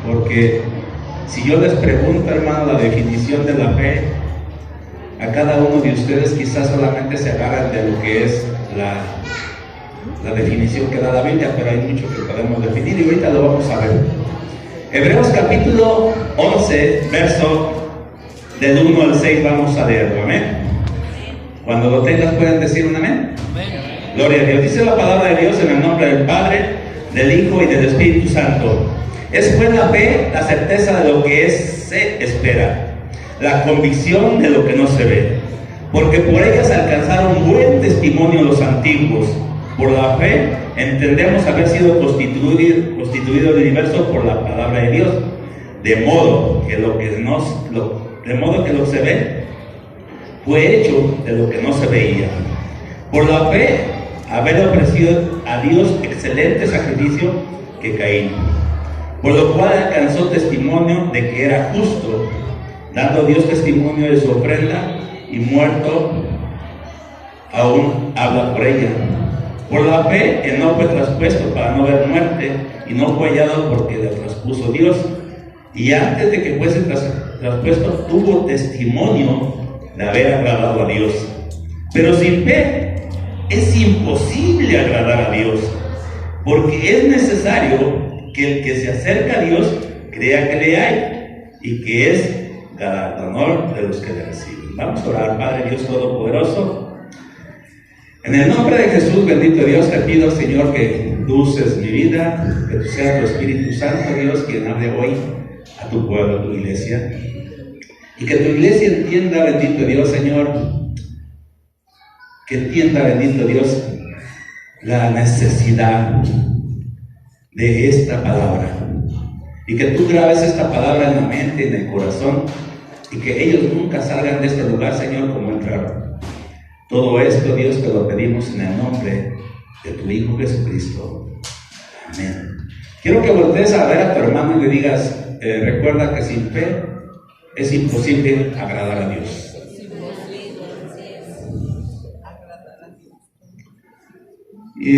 porque si yo les pregunto, hermano, la definición de la fe, a cada uno de ustedes quizás solamente se agarran de lo que es la definición que da la Biblia, pero hay mucho que podemos definir y ahorita lo vamos a ver. Hebreos capítulo 11, verso del 1 al 6, vamos a leerlo, amén. Cuando lo tengas pueden decir un amén. Amén. Gloria a Dios. Dice la palabra de Dios en el nombre del Padre, del Hijo y del Espíritu Santo. Es pues la fe, la certeza de lo que se espera, la convicción de lo que no se ve, porque por ellas alcanzaron buen testimonio los antiguos. Por la fe entendemos haber sido constituido el universo por la palabra de Dios, de modo que lo que se ve fue hecho de lo que no se veía. Por la fe haber ofrecido a Dios excelente sacrificio que Caín, por lo cual alcanzó testimonio de que era justo, dando Dios testimonio de su ofrenda, y muerto aún habla por ella. Por la fe Enoc fue traspuesto para no ver muerte, y no fue hallado porque le traspuso Dios. Y antes de que fuese traspuesto, tuvo testimonio de haber agradado a Dios. Pero sin fe es imposible agradar a Dios, porque es necesario que el que se acerca a Dios crea que le hay y que es galardonador de los que le reciben. Vamos a orar. Padre Dios Todopoderoso, en el nombre de Jesús, bendito Dios, te pido, Señor, que tú uses mi vida, que tú seas tu Espíritu Santo, Dios, quien hable hoy a tu pueblo, a tu iglesia, y que tu iglesia entienda, bendito Dios, Señor, que entienda, bendito Dios, la necesidad de esta palabra, y que tú grabes esta palabra en la mente, en el corazón, y que ellos nunca salgan de este lugar, Señor, como entraron. Todo esto, Dios, te lo pedimos en el nombre de tu Hijo Jesucristo. Amén. Quiero que voltees a ver a tu hermano y le digas, recuerda que sin fe es imposible agradar a Dios. Y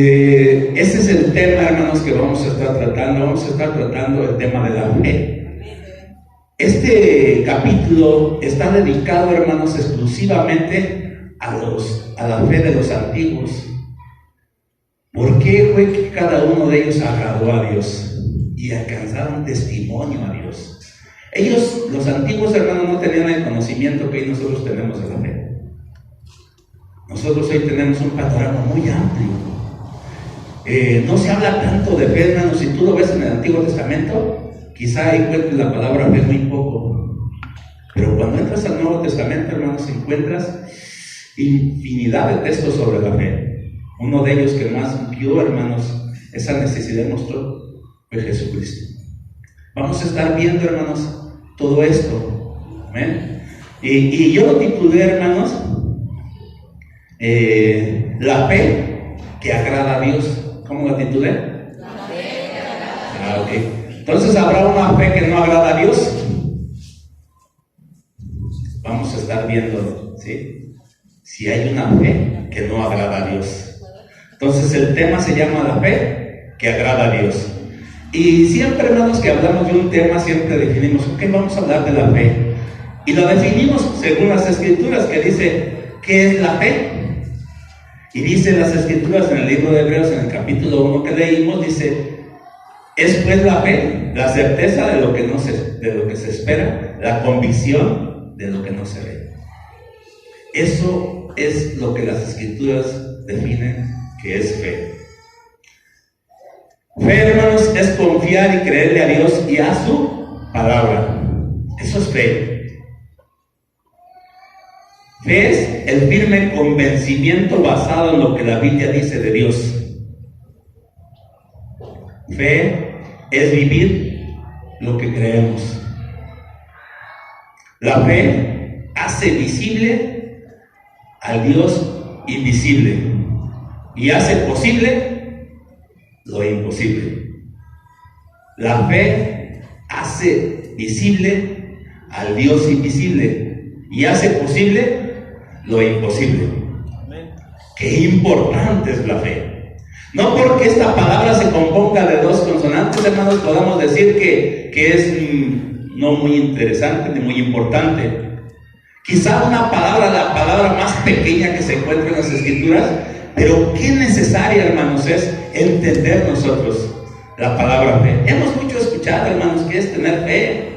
ese es el tema, hermanos, que vamos a estar tratando. Vamos a estar tratando el tema de la fe. Este capítulo está dedicado, hermanos, exclusivamente a la fe de los antiguos. ¿Por qué fue que cada uno de ellos agradó a Dios y alcanzaron testimonio a Dios? Ellos, los antiguos, hermanos, no tenían el conocimiento que hoy nosotros tenemos de la fe. Nosotros hoy tenemos un panorama muy amplio. No se habla tanto de fe, hermanos. Si tú lo ves en el Antiguo Testamento, quizá encuentres la palabra fe muy poco. Pero cuando entras al Nuevo Testamento, hermanos, encuentras infinidad de textos sobre la fe. Uno de ellos que más vio, hermanos, esa necesidad mostró fue Jesucristo. Vamos a estar viendo, hermanos, todo esto. ¿Amén? Y yo lo titulé, hermanos, la fe que agrada a Dios. ¿Cómo lo titulé? La fe que agrada a Dios. Okay. Entonces, ¿habrá una fe que no agrada a Dios? Vamos a estar viendo, ¿sí? Si hay una fe que no agrada a Dios. Entonces el tema se llama la fe que agrada a Dios. Y siempre, hermanos, que hablamos de un tema, siempre definimos, ok, vamos a hablar de la fe. Y lo definimos según las Escrituras, que dice, ¿qué es la fe? Y dice las Escrituras en el libro de Hebreos, en el capítulo 1 que leímos, dice, es pues la fe, la certeza de lo que se espera, la convicción de lo que no se ve. Eso es lo que las Escrituras definen que es fe. Fe, hermanos, es confiar y creerle a Dios y a su palabra. Eso es fe. Fe es el firme convencimiento basado en lo que la Biblia dice de Dios. Fe es vivir lo que creemos. La fe hace visible al Dios invisible y hace posible lo imposible. La fe hace visible al Dios invisible y hace posible lo imposible. Qué importante es la fe. No porque esta palabra se componga de dos consonantes, hermanos, podamos decir que es no muy interesante ni muy importante. Quizá la palabra más pequeña que se encuentra en las Escrituras, pero qué necesaria, hermanos, es entender nosotros la palabra fe. Hemos mucho escuchado, hermanos, que es tener fe.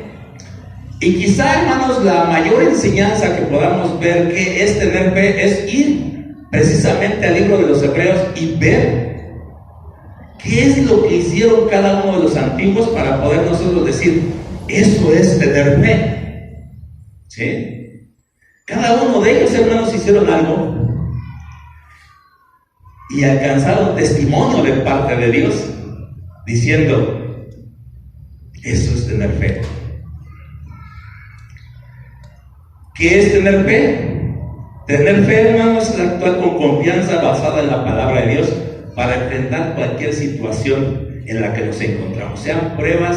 Y quizá, hermanos, la mayor enseñanza que podamos ver que es tener fe es ir precisamente al libro de los Hebreos y ver qué es lo que hicieron cada uno de los antiguos para poder nosotros decir, eso es tener fe. ¿Sí? Cada uno de ellos, hermanos, hicieron algo y alcanzaron testimonio de parte de Dios, diciendo, eso es tener fe. ¿Qué es tener fe? Tener fe, hermanos, es actuar con confianza basada en la palabra de Dios para enfrentar cualquier situación en la que nos encontramos, sean pruebas,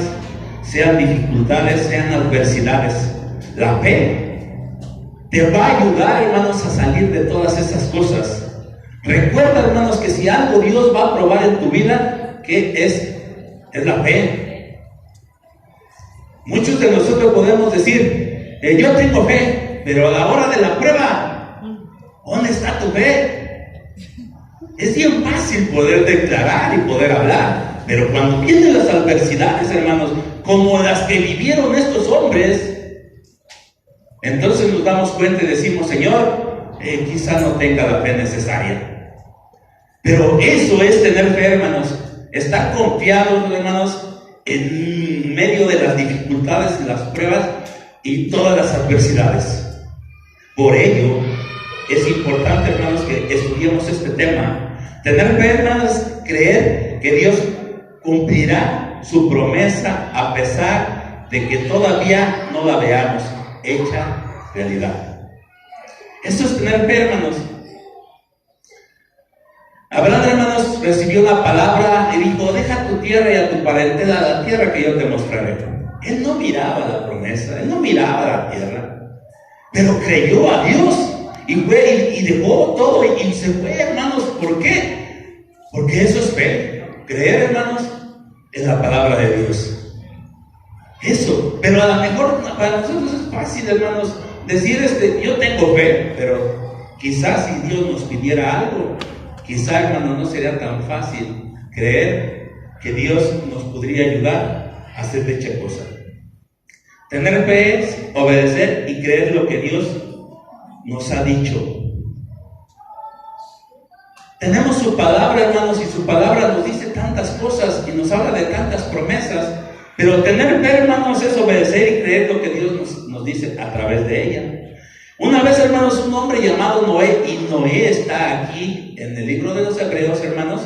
sean dificultades, sean adversidades. La fe te va a ayudar, hermanos, a salir de todas esas cosas. Recuerda, hermanos, que si algo Dios va a probar en tu vida, ¿qué es? Es la fe. Muchos de nosotros podemos decir, yo tengo fe, pero a la hora de la prueba, ¿dónde está tu fe? Es bien fácil poder declarar y poder hablar, pero cuando vienen las adversidades, hermanos, como las que vivieron estos hombres, entonces nos damos cuenta y decimos, Señor, quizá no tenga la fe necesaria. Pero eso es tener fe, hermanos. Estar confiados, hermanos, en medio de las dificultades y las pruebas y todas las adversidades. Por ello, es importante, hermanos, que estudiemos este tema. Tener fe, hermanos, es creer que Dios cumplirá su promesa a pesar de que todavía no la veamos hecha realidad. Eso es tener fe, hermanos. Abraham, hermanos, recibió una palabra y dijo, deja tu tierra y a tu parentela a la tierra que yo te mostraré. Él no miraba la promesa, él no miraba la tierra, pero creyó a Dios y fue y dejó todo y se fue, hermanos. ¿Por qué? Porque eso es fe. Creer, hermanos, en la palabra de Dios. Eso, pero a lo mejor para nosotros es fácil, hermanos, decir yo tengo fe, pero quizás si Dios nos pidiera algo, quizás, hermanos, no sería tan fácil creer que Dios nos podría ayudar a hacer dicha cosa. Tener fe es obedecer y creer lo que Dios nos ha dicho. Tenemos su palabra, hermanos, y su palabra nos dice tantas cosas y nos habla de tantas promesas. Pero tener fe, hermanos, es obedecer y creer lo que Dios nos dice a través de ella. Una vez, hermanos, un hombre llamado Noé, y Noé está aquí en el libro de los Hebreos, hermanos,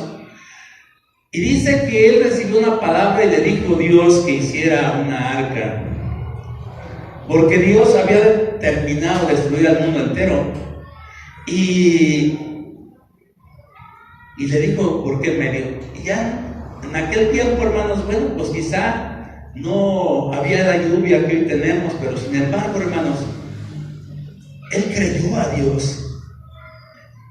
y dice que él recibió una palabra y le dijo a Dios que hiciera una arca, porque Dios había terminado de destruir al mundo entero. Y le dijo, ¿por qué medio? Y ya en aquel tiempo, hermanos, bueno, pues quizá no había la lluvia que hoy tenemos, pero sin embargo, hermanos, él creyó a Dios.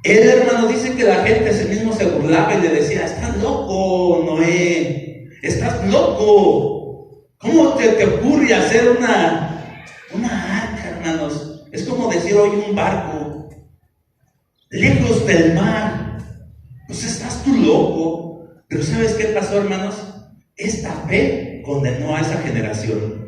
Él, hermanos, dice que la gente ese mismo se burlaba y le decía, estás loco, Noé, estás loco. ¿Cómo te ocurre hacer una arca, hermanos? Es como decir hoy un barco, lejos del mar. Pues estás tú loco. Pero ¿sabes qué pasó, hermanos? Esta fe condenó a esa generación.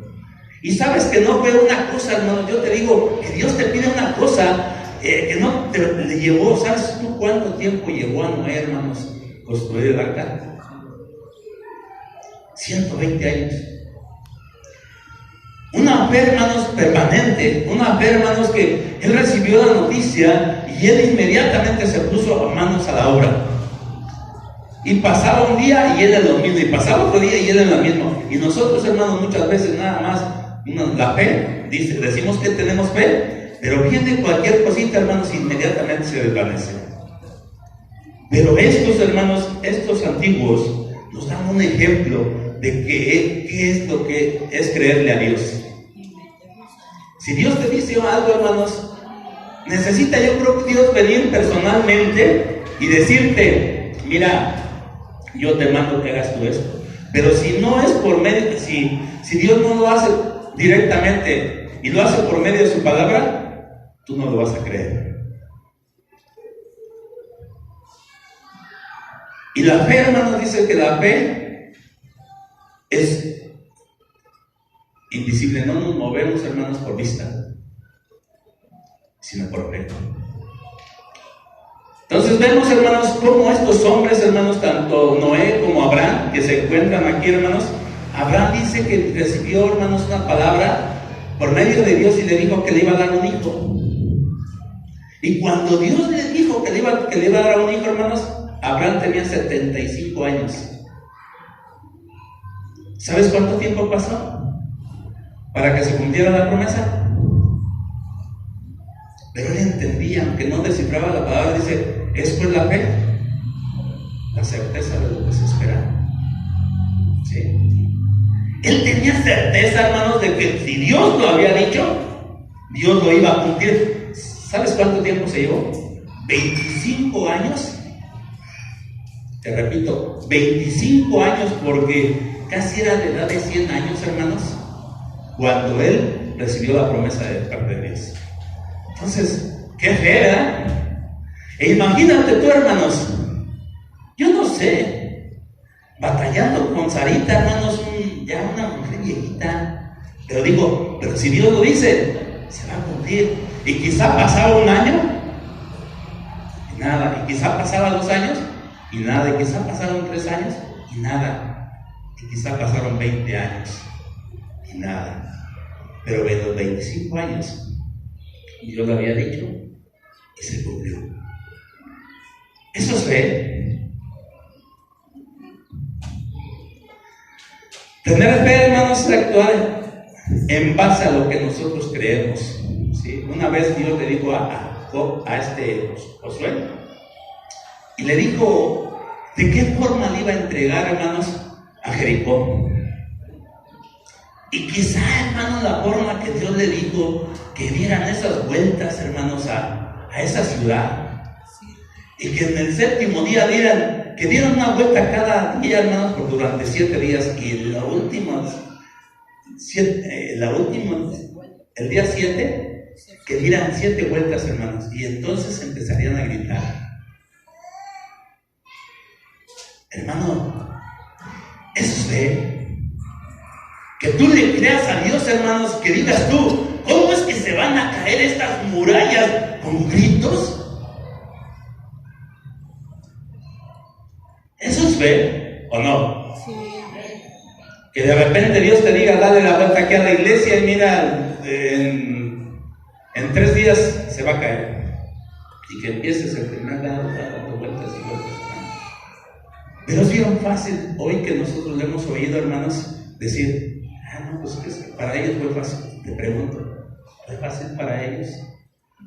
Y sabes que no fue una cosa, hermanos. Yo te digo que Dios te pide una cosa que no te le llevó. ¿Sabes tú cuánto tiempo llevó a Noé, hermanos, construir el arca? 120 años. Una fe, hermanos, permanente. Una fe, hermanos, que él recibió la noticia y él inmediatamente se puso manos a la obra. Y pasaba un día y él en lo mismo, y pasaba otro día y él en lo mismo. Y nosotros, hermanos, muchas veces nada más la fe, decimos que tenemos fe, pero viene cualquier cosita, hermanos, inmediatamente se desvanece. Pero estos, hermanos, estos antiguos nos dan un ejemplo de qué es lo que es creerle a Dios. Si Dios te dice algo, hermanos, necesita, yo creo que Dios venir personalmente y decirte, mira, yo te mando que hagas tú esto. Pero si no es por medio, si Dios no lo hace directamente y lo hace por medio de su palabra, tú no lo vas a creer. Y la fe, hermanos, dice que la fe es invisible. No nos movemos, hermanos, por vista, sino por fe. Entonces vemos, hermanos, cómo estos hombres, hermanos, tanto Noé como Abraham, que se encuentran aquí, hermanos, Abraham dice que recibió, hermanos, una palabra por medio de Dios y le dijo que le iba a dar un hijo. Y cuando Dios le dijo que le iba a dar un hijo, hermanos, Abraham tenía 75 años. ¿Sabes cuánto tiempo pasó para que se cumpliera la promesa? Pero él entendía, aunque no descifraba la palabra, dice, es pues la fe, la certeza de lo que se espera. ¿Sí? Él tenía certeza, hermanos, de que si Dios lo había dicho, Dios lo iba a cumplir. ¿Sabes cuánto tiempo se llevó? 25 años. Te repito, 25 años, porque casi era de edad de 100 años, hermanos, cuando él recibió la promesa de parte de Dios. Entonces, qué fe, ¿verdad? E imagínate tú, hermanos, yo no sé, batallando con Sarita, hermanos, ya una mujer viejita, pero digo, pero si Dios lo dice, se va a cumplir. Y quizá pasaba un año y nada, y quizá pasaba 2 años y nada, y quizá pasaron 3 años y nada, y quizá pasaron 20 años y nada. Pero en los 25 años Dios lo había dicho y se cumplió. Eso es fe. Tener fe, hermanos, es actuar en base a lo que nosotros creemos. ¿Sí? Una vez Dios le dijo a Josué, y le dijo de qué forma le iba a entregar, hermanos, a Jericó. Y quizá, hermanos, la forma que Dios le dijo que dieran esas vueltas, hermanos, a esa ciudad, y que en el 7º día dieran una vuelta cada día, hermanos, por durante 7 días, y el día 7, que dieran 7 vueltas, hermanos, y entonces empezarían a gritar. Hermano, eso es fe. Que tú le creas a Dios, hermanos, que digas tú, ¿cómo es que se van a caer estas murallas con gritos? ¿Eso es fe o no? Sí. Que de repente Dios te diga, dale la vuelta aquí a la iglesia y mira, en 3 días se va a caer. Y que empieces el primer lado dando vueltas y vueltas. Pero es bien fácil hoy que nosotros le hemos oído, hermanos, decir, no, pues que para ellos fue fácil. Te pregunto, ¿fue fácil para ellos?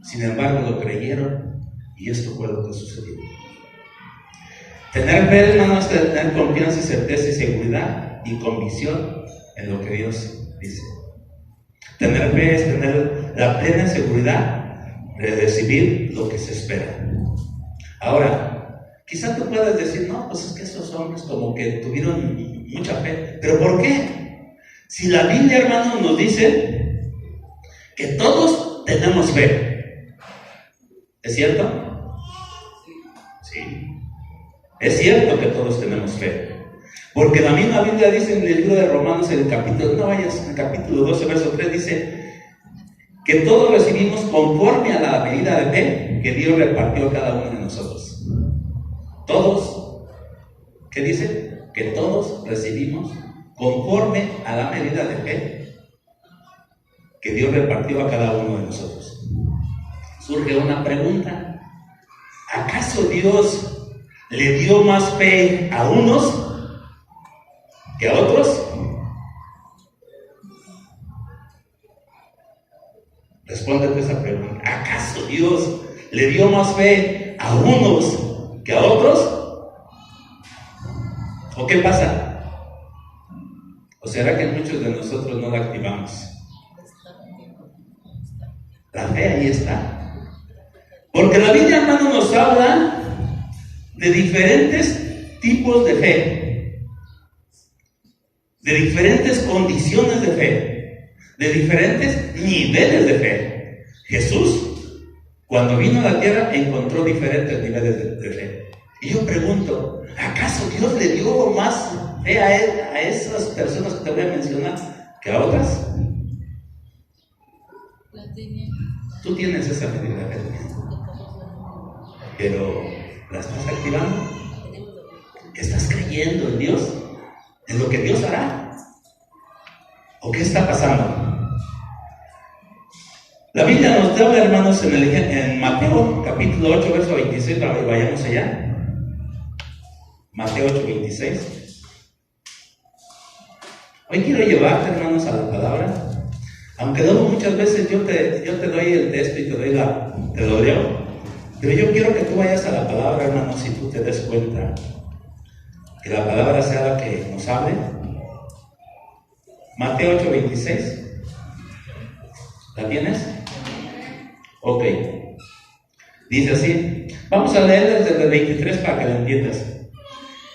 Sin embargo, lo creyeron y esto fue lo que sucedió. Tener fe, hermanos, es tener confianza y certeza y seguridad y convicción en lo que Dios dice. Tener fe es tener la plena seguridad de recibir lo que se espera. Ahora, quizá tú puedas decir, no, pues es que esos hombres como que tuvieron mucha fe. ¿Pero por qué? Si la Biblia, hermanos, nos dice que todos tenemos fe. ¿Es cierto? Sí. Es cierto que todos tenemos fe. Porque la misma Biblia dice en el libro de Romanos, en el capítulo 12, verso 3, dice que todos recibimos conforme a la medida de fe que Dios repartió a cada uno de nosotros. Todos, ¿qué dice? Que todos recibimos conforme a la medida de fe que Dios repartió a cada uno de nosotros. Surge una pregunta: ¿acaso Dios le dio más fe a unos que a otros? Respóndete esa pregunta. ¿Acaso Dios le dio más fe a unos que a otros? ¿O qué pasa? ¿O será que muchos de nosotros no la activamos? La fe ahí está. Porque la Biblia, hermano, nos habla de diferentes tipos de fe, de diferentes condiciones de fe, de diferentes niveles de fe. Jesús, cuando vino a la tierra, encontró diferentes niveles de fe. Y yo pregunto, ¿acaso Dios le dio más fe a esas personas que te voy a mencionar que a otras? Tú tienes esa medida de fe, pero ¿la estás activando? ¿Estás creyendo en Dios? ¿En lo que Dios hará? ¿O qué está pasando? La Biblia nos habla, hermanos, en Mateo capítulo 8, verso 26, vayamos allá. Mateo 8, 26. Hoy quiero llevarte, hermanos, a la palabra. Aunque luego muchas veces yo te doy el texto y te lo leo, pero yo quiero que tú vayas a la palabra, hermanos, y tú te des cuenta que la palabra sea la que nos hable. Mateo 8, 26. ¿La tienes? Ok. Dice así. Vamos a leer desde el 23 para que lo entiendas.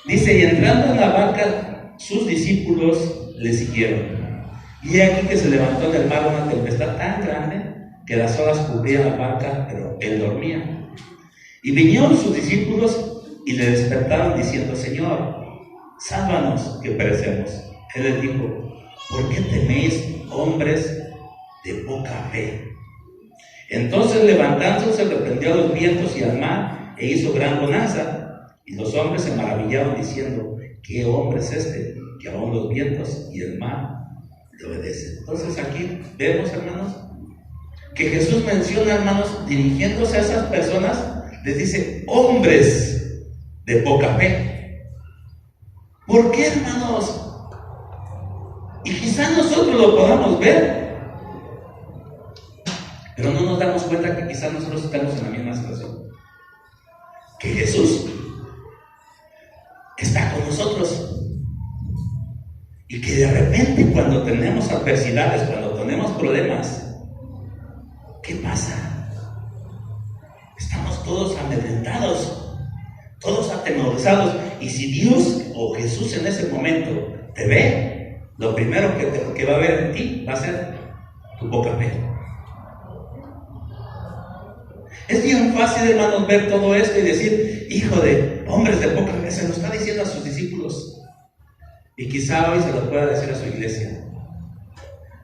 Dice, y entrando en la barca, sus discípulos le siguieron. Y aquí que se levantó en el mar una tempestad tan grande que las olas cubrían la barca, pero él dormía. Y vinieron sus discípulos y le despertaron diciendo, Señor, sálvanos que perecemos. Él les dijo, ¿por qué teméis, hombres de poca fe? Entonces levantándose reprendió a los vientos y al mar e hizo gran bonanza. Y los hombres se maravillaron diciendo, ¿qué hombre es este que aún los vientos y el mar le obedecen? Entonces aquí vemos, hermanos, que Jesús menciona, hermanos, dirigiéndose a esas personas, les dice, hombres de poca fe. ¿Por qué, hermanos? Y quizás nosotros lo podamos ver, pero no nos damos cuenta que quizás nosotros estamos en la misma situación. Que Jesús está con nosotros. Y que de repente cuando tenemos adversidades, cuando tenemos problemas, ¿qué pasa? Estamos todos amedrentados, todos atemorizados. Y si Dios o Jesús en ese momento te ve, lo primero que va a ver en ti va a ser tu poca fe. Es bien fácil, hermanos, ver todo esto y decir, hijo de hombres de poca fe, se lo está diciendo a sus discípulos. Y quizá hoy se lo pueda decir a su iglesia.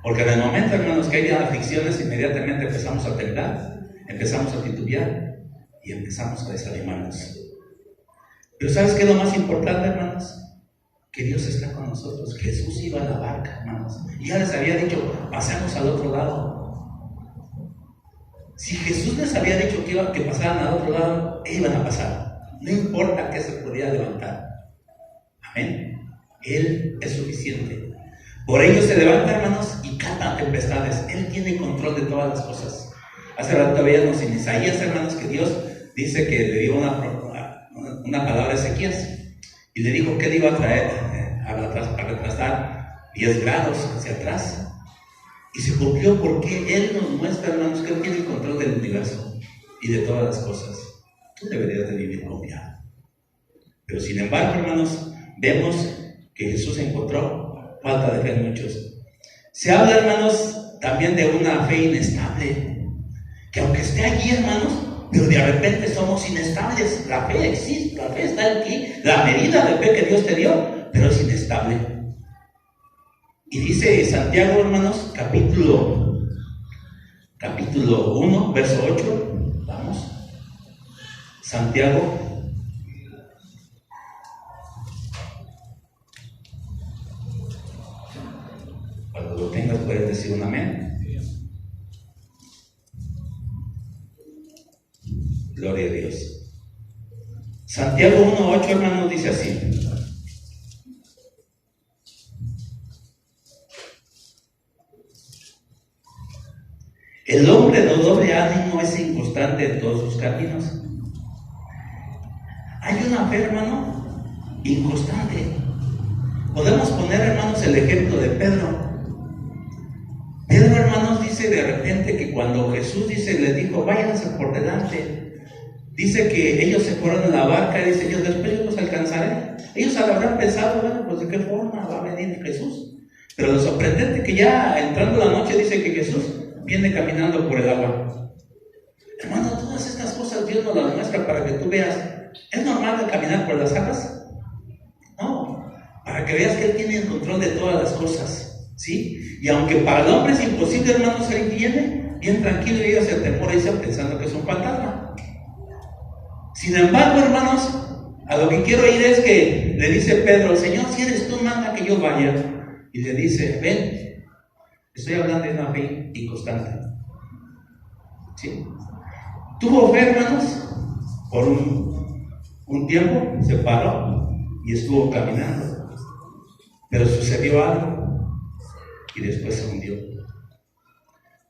Porque en el momento, hermanos, que hay aflicciones, inmediatamente empezamos a temblar, empezamos a titubear y empezamos a desanimarnos. Pero ¿sabes qué es lo más importante, hermanos? Que Dios está con nosotros. Jesús iba a la barca, hermanos, y ya les había dicho, pasemos al otro lado. Si Jesús les había dicho que pasaran al otro lado, iban a pasar. No importa que se podía levantar. Amén. Él es suficiente. Por ello se levanta, hermanos, y calma tempestades. Él tiene control de todas las cosas. Hace rato veíamos en Isaías, hermanos, que Dios dice que le dio una palabra a Ezequías. Y le dijo que le iba a traer, a retrasar 10 grados hacia atrás. Y se cumplió porque Él nos muestra, hermanos, que Él tiene el control del universo y de todas las cosas. Tú deberías de vivir confiado. Pero sin embargo, hermanos, vemos que Jesús encontró falta de fe en muchos. Se habla, hermanos, también de una fe inestable, que aunque esté allí, hermanos, pero de repente somos inestables. La fe existe, la fe está aquí, la medida de fe que Dios te dio, pero es inestable. Y dice Santiago, hermanos, capítulo 1, verso 8, vamos, Santiago, cuando lo tengas puedes decir un amén. Gloria a Dios. Santiago 1:8, hermanos, dice así: el hombre de doble ánimo es inconstante en todos sus caminos. Hay una fe, hermano, inconstante. Podemos poner, hermanos, el ejemplo de Pedro. Pedro, hermanos, dice de repente que cuando Jesús le dijo, váyanse por delante, dice que ellos se fueron en la barca y dice, yo después los alcanzaré. Ellos habrán pensado, bueno, pues de qué forma va a venir Jesús. Pero lo sorprendente que ya entrando la noche dice que Jesús viene caminando por el agua. Hermano, todas estas cosas Dios nos las muestra para que tú veas. ¿Es normal caminar por las aguas? No, para que veas que Él tiene el control de todas las cosas, ¿sí? Y aunque para el hombre es imposible, hermanos, Él viene bien tranquilo y ellos se atemorizan pensando que es un fantasma. Sin embargo, hermanos, a lo que quiero ir es que le dice Pedro: Señor, si eres tú, manda que yo vaya. Y le dice: ven. Estoy hablando de una fe inconstante, ¿sí? Tuvo fe, hermanos, por un tiempo, se paró y estuvo caminando. Pero sucedió algo y después se hundió.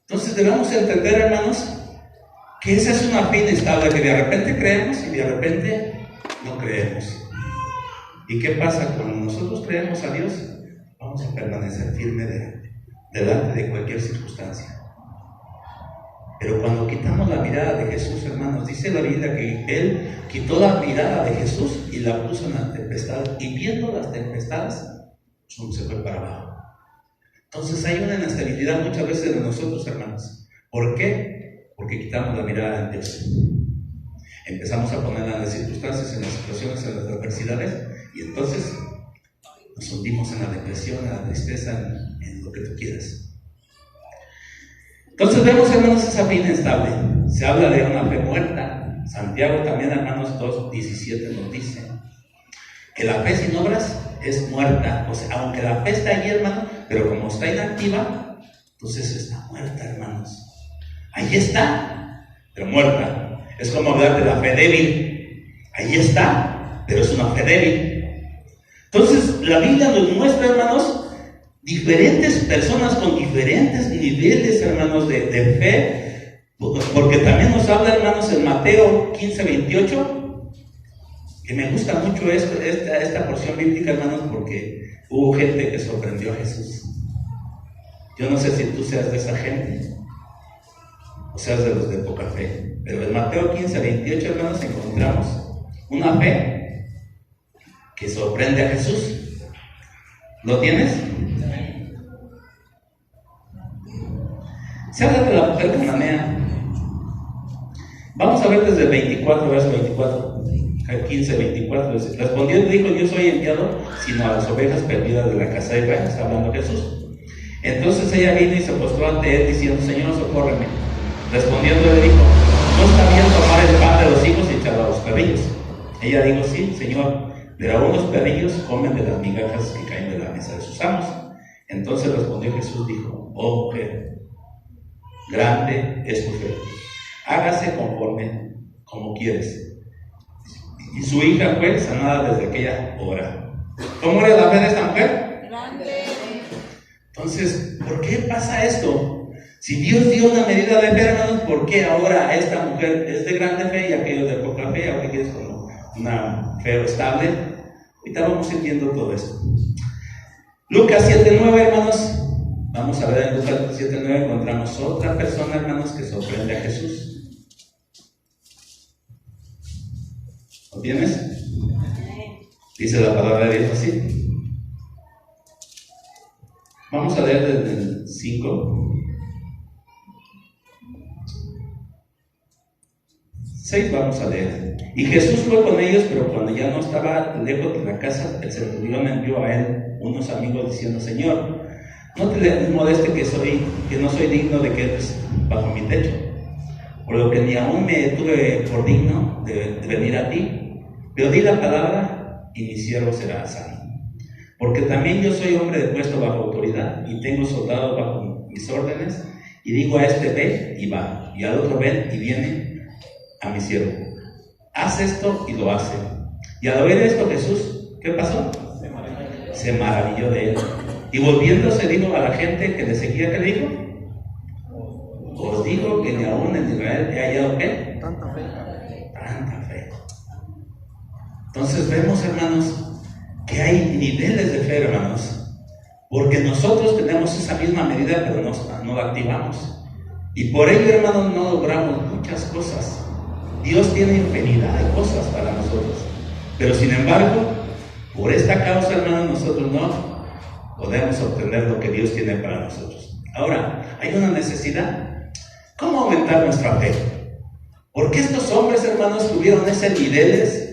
Entonces debemos entender, hermanos, que esa es una fe inestable, que de repente creemos y de repente no creemos. ¿Y qué pasa? Cuando nosotros creemos a Dios, vamos a permanecer firmes delante de cualquier circunstancia. Pero cuando quitamos la mirada de Jesús, hermanos, dice la Biblia que Él quitó la mirada de Jesús y la puso en la tempestad, y viendo las tempestades, se fue para abajo. Entonces hay una inestabilidad muchas veces de nosotros, hermanos. ¿Por qué? Porque quitamos la mirada de Dios. Empezamos a ponerla en las circunstancias, en las situaciones, en las adversidades, y entonces nos hundimos en la depresión, en la tristeza, en lo que tú quieras. Entonces vemos, hermanos, esa fe inestable. Se habla de una fe muerta. Santiago también, hermanos, 2:17 nos dice que la fe sin obras es muerta. O sea, aunque la fe está allí, hermano, pero como está inactiva, entonces está muerta, hermanos. Ahí está, pero muerta. Es como hablar de la fe débil. Ahí está, pero es una fe débil. Entonces la Biblia nos muestra, hermanos, diferentes personas con diferentes niveles, hermanos, de fe, porque también nos habla, hermanos, en Mateo 15:28, que me gusta mucho esta porción bíblica, hermanos, porque hubo gente que sorprendió a Jesús. Yo no sé si tú seas de esa gente o seas de los de poca fe, pero en Mateo 15:28, hermanos, encontramos una fe que sorprende a Jesús. ¿Lo tienes? Se habla de la mujer cananea. Vamos a ver desde el 24, verso 24, 15:24. Respondió y dijo: yo soy enviado sino a las ovejas perdidas de la casa de Israel. Está hablando Jesús. Entonces ella vino y se postró ante él diciendo: Señor, socórreme. Respondiendo le dijo: no está bien tomar el pan de los hijos y echarlo a los perrillos. Ella dijo: sí, Señor, pero aún los perrillos comen de las migajas que caen de la mesa de sus amos. Entonces respondió Jesús, dijo: oh mujer, grande es tu fe, hágase conforme como quieres. Y su hija fue sanada desde aquella hora. ¿Cómo era la fe de esta mujer? Grande. Entonces, ¿por qué pasa esto? Si Dios dio una medida de fe, hermanos, ¿por qué ahora esta mujer es de grande fe y aquello de poca fe? Ahora que es como una fe estable. Ahorita vamos entendiendo todo esto. Lucas 7:9, hermanos. Vamos a ver en Lucas 7:9 encontramos otra persona, hermanos, que sorprende a Jesús. ¿Lo tienes? Dice la palabra de Dios así. Vamos a leer desde el 5. 6 vamos a leer. Y Jesús fue con ellos, pero cuando ya no estaba lejos de la casa, el centurión envió a él unos amigos diciendo: Señor, no te moleste que no soy digno de que entres bajo mi techo, por lo que ni aún me tuve por digno de venir a ti, pero di la palabra y mi siervo será sano. Porque también yo soy hombre de puesto bajo autoridad y tengo soldados bajo mis órdenes, y digo a este: ven, y va, y al otro: ven, y viene a mi siervo. Haz esto, y lo hace. Y al oír esto Jesús, ¿qué pasó? Se maravilló de él. Y volviéndose dijo a la gente que le seguía, ¿qué le dijo? Os digo que ni aún en Israel he hallado ¿qué? Tanta fe. Entonces vemos, hermanos, que hay niveles de fe, hermanos, porque nosotros tenemos esa misma medida, pero no la activamos. Y por ello, hermanos, no logramos muchas cosas. Dios tiene infinidad de cosas para nosotros, pero sin embargo, Por esta causa, hermanos, nosotros no podemos obtener lo que Dios tiene para nosotros. Ahora, hay una necesidad. ¿Cómo aumentar nuestra fe? ¿Por qué estos hombres, hermanos, tuvieron esos niveles?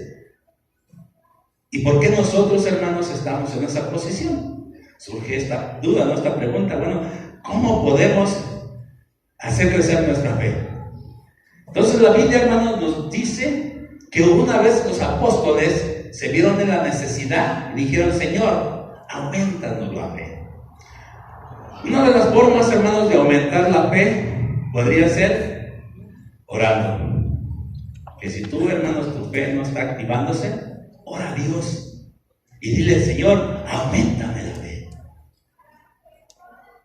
¿Y por qué nosotros, hermanos, estamos en esa posición? Surge esta duda, ¿no? Esta pregunta. Bueno, ¿cómo podemos hacer crecer nuestra fe? Entonces la Biblia, hermanos, nos dice que una vez los apóstoles se vieron en la necesidad y dijeron: Señor, aumentanos la fe. Una de las formas, hermanos, de aumentar la fe podría ser orando. Que si tú, hermanos, tu fe no está activándose, ora a Dios y dile: Señor, auméntame la fe.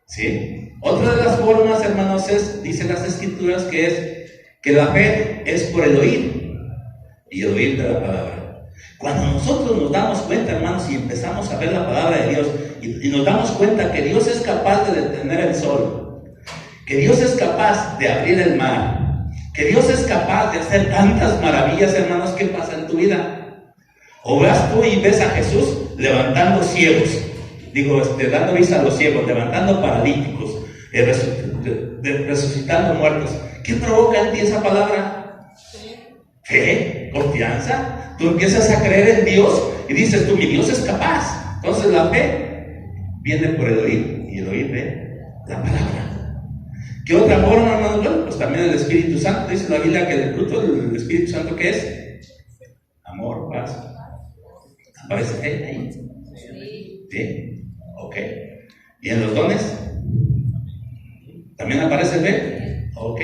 ¿Sí? Otra de las formas, hermanos, dicen las Escrituras, que la fe es por el oír, y el oír de la palabra. Cuando nosotros nos damos cuenta, hermanos, y empezamos a ver la palabra de Dios, y nos damos cuenta que Dios es capaz de detener el sol, que Dios es capaz de abrir el mar, que Dios es capaz de hacer tantas maravillas, hermanos, ¿qué pasa en tu vida? O vas tú y ves a Jesús levantando ciegos, dando vista a los ciegos, levantando paralíticos, resucitando muertos. ¿Qué provoca en ti esa palabra? Fe, confianza. Tú empiezas a creer en Dios y dices tú: mi Dios es capaz. Entonces la fe viene por el oír, y el oír de la palabra. ¿Qué otra forma, hermanos? Bueno, pues también el Espíritu Santo. Dice la Biblia que el fruto del Espíritu Santo, ¿qué es? Amor, paz. ¿Aparece fe ahí? Sí. Ok. ¿Y en los dones? ¿También aparece fe? Ok.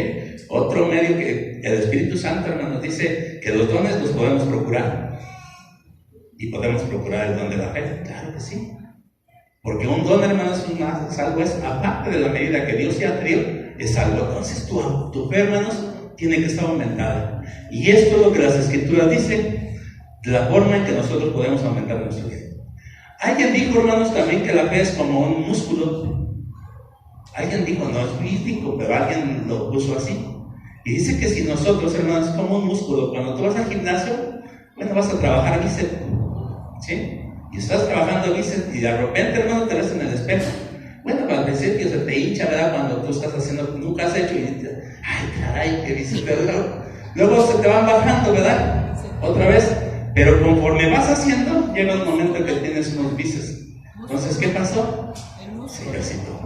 Otro medio que el Espíritu Santo, hermanos, dice que los dones los podemos procurar. Y podemos procurar el don de la fe. Claro que sí. Porque un don, hermanos, es algo, es aparte de la medida que Dios ya te dio, es algo. Entonces tu fe, hermanos, tiene que estar aumentada. Y esto es lo que las Escrituras dicen, de la forma en que nosotros podemos aumentar nuestra fe. Alguien dijo, hermanos, también que la fe es como un músculo. Alguien dijo, no es místico, pero alguien lo puso así. Y dice que si nosotros, hermanos, es como un músculo, cuando tú vas al gimnasio, bueno, vas a trabajar bíceps, ¿sí? Y estás trabajando bíceps y de repente, hermano, te ves en el espejo. Bueno, al principio se te hincha, ¿verdad? Cuando tú estás haciendo, nunca has hecho y dices: ay, caray, qué bíceps, ¿verdad? Luego se te van bajando, ¿verdad? Otra vez. Pero conforme vas haciendo, llega un momento en que tienes unos bíceps. Entonces, ¿qué pasó? Se ejercitó.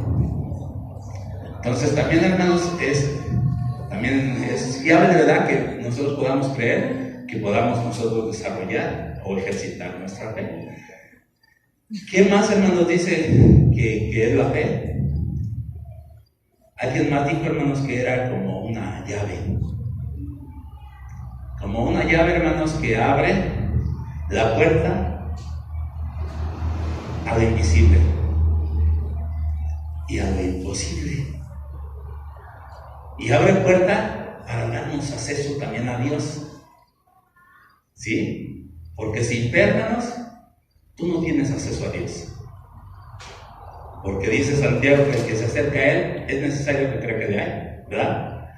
Entonces, también, hermanos, es viable, ¿verdad?, que nosotros podamos creer, que podamos nosotros desarrollar o ejercitar nuestra fe. ¿Qué más, hermanos, dice que es la fe? Alguien más dijo, hermanos, que era como una llave. Como una llave, hermanos, que abre la puerta a lo invisible y a lo imposible. Y abre puerta para darnos acceso también a Dios. ¿Sí? Porque sin fe, hermanos, tú no tienes acceso a Dios. Porque dice Santiago que el que se acerca a Él es necesario que crea que de hay, ¿verdad?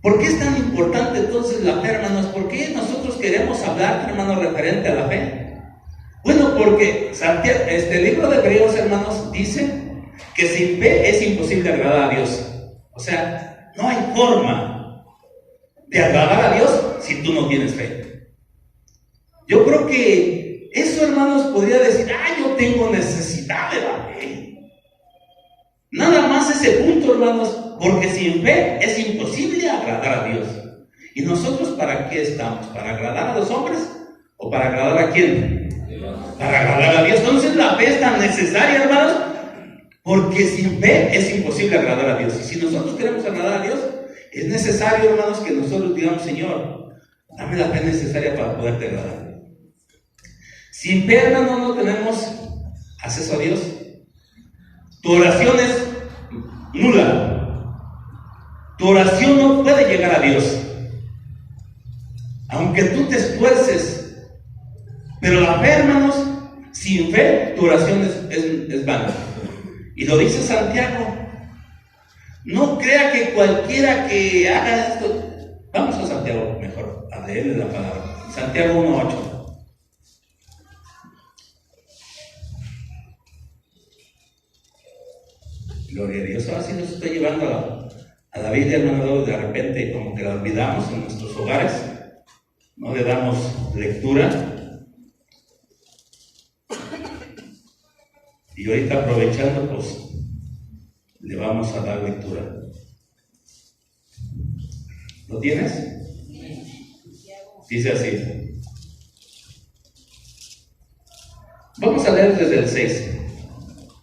¿Por qué es tan importante entonces la fe, hermanos? ¿Por qué nosotros queremos hablar, hermanos, referente a la fe? Bueno, porque el libro de Hebreos, hermanos, dice que sin fe es imposible agradar a Dios. O sea, no hay forma de agradar a Dios si tú no tienes fe. Yo creo que eso, hermanos, podría decir: yo tengo necesidad de la fe. Nada más ese punto, hermanos, porque sin fe es imposible agradar a Dios. ¿Y nosotros para qué estamos? ¿Para agradar a los hombres? ¿O para agradar a quién? Para agradar a Dios. Entonces la fe es tan necesaria, hermanos, porque sin fe es imposible agradar a Dios. Y si nosotros queremos agradar a Dios, es necesario, hermanos, que nosotros digamos: Señor, dame la fe necesaria para poderte agradar. Sin fe, hermanos, no tenemos acceso a Dios. Tu oración es nula. Tu oración no puede llegar a Dios, aunque tú te esfuerces. Pero la fe, hermanos, sin fe, tu oración es vana. Y lo dice Santiago: no crea que cualquiera que haga esto. Vamos a Santiago mejor, a leerle la palabra. Santiago 1:8. Gloria a Dios. Ahora sí nos estoy llevando a la Biblia, hermano, de repente como que la olvidamos en nuestros hogares, no le damos lectura. Y ahorita aprovechando, pues, le vamos a dar lectura. ¿Lo tienes? Dice así. Vamos a leer desde el 6.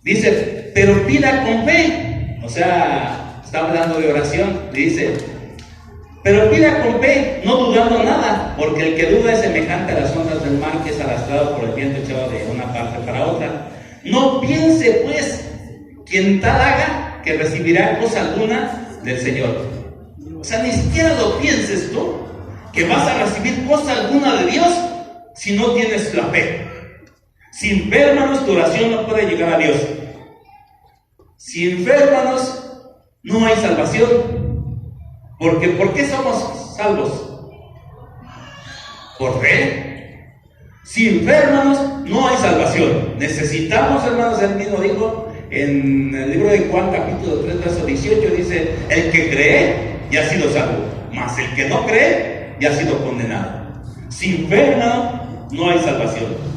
Dice, pero pida con fe. O sea, está hablando de oración. Dice, pero pida con fe, no dudando nada, porque el que duda es semejante a las ondas del mar, que es arrastrado por el viento echado de una parte para otra. No piense, pues, quien tal haga, que recibirá cosa alguna del Señor. O sea, ni siquiera lo pienses tú, que vas a recibir cosa alguna de Dios, si no tienes la fe. Sin fe, hermanos, tu oración no puede llegar a Dios. Sin fe, hermanos, no hay salvación. Porque ¿por qué somos salvos? Por fe. Sin fe, hermanos, no hay salvación. Necesitamos, hermanos, él mismo dijo en el libro de Juan, capítulo 3, verso 18, dice, el que cree ya ha sido salvo, mas el que no cree ya ha sido condenado. Sin fe, hermano, no hay salvación.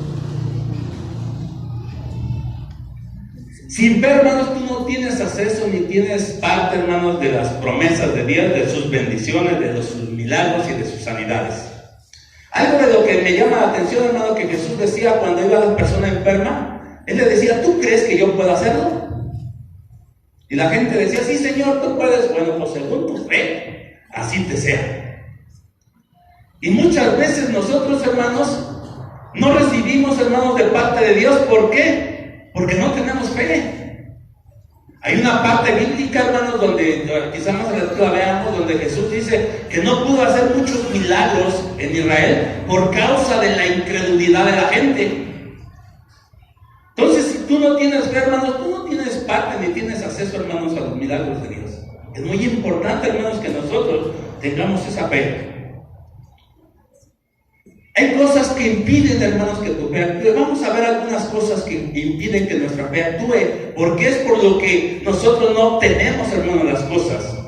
Sin fe, hermanos, tú no tienes acceso ni tienes parte, hermanos, de las promesas de Dios, de sus bendiciones, de sus milagros y de sus sanidades. Algo de lo que me llama la atención, hermano, que Jesús decía cuando iba a la persona enferma, Él le decía, ¿tú crees que yo puedo hacerlo? Y la gente decía, sí, Señor, tú puedes. Bueno, pues según tu fe, así te sea. Y muchas veces nosotros, hermanos, no recibimos, hermanos, de parte de Dios. ¿Por qué? Porque no tenemos fe. Hay una parte bíblica, hermanos, donde quizás más adelante la veamos, donde Jesús dice que no pudo hacer muchos milagros en Israel por causa de la incredulidad de la gente. Entonces, si tú no tienes fe, hermanos, tú no tienes parte ni tienes acceso, hermanos, a los milagros de Dios. Es muy importante, hermanos, que nosotros tengamos esa fe. Hay cosas que impiden, hermanos, que tu fe actúe. Vamos a ver algunas cosas que impiden que nuestra fe actúe, porque es por lo que nosotros no obtenemos, hermanos, las cosas.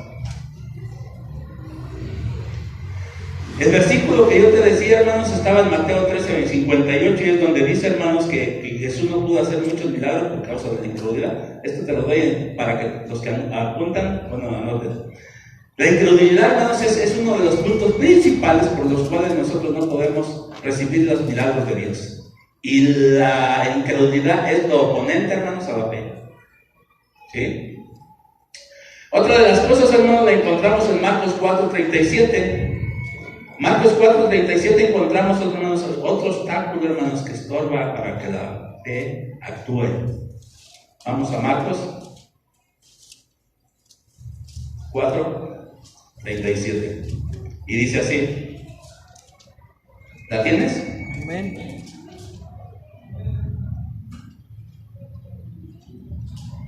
El versículo que yo te decía, hermanos, estaba en Mateo 13, 58, y es donde dice, hermanos, que Jesús no pudo hacer muchos milagros por causa de la incredulidad. Esto te lo doy para que los que apuntan, bueno, anoten. La incredulidad, hermanos, es uno de los puntos principales por los cuales nosotros no podemos recibir los milagros de Dios. Y la incredulidad es lo oponente, hermanos, a la fe. ¿Sí? Otra de las cosas, hermanos, la encontramos en Marcos 4:37. Marcos 4:37 encontramos, hermanos, otro obstáculo, hermanos, que estorba para que la fe actúe. Vamos a Marcos 4:37. Y dice así. ¿La tienes? Amén.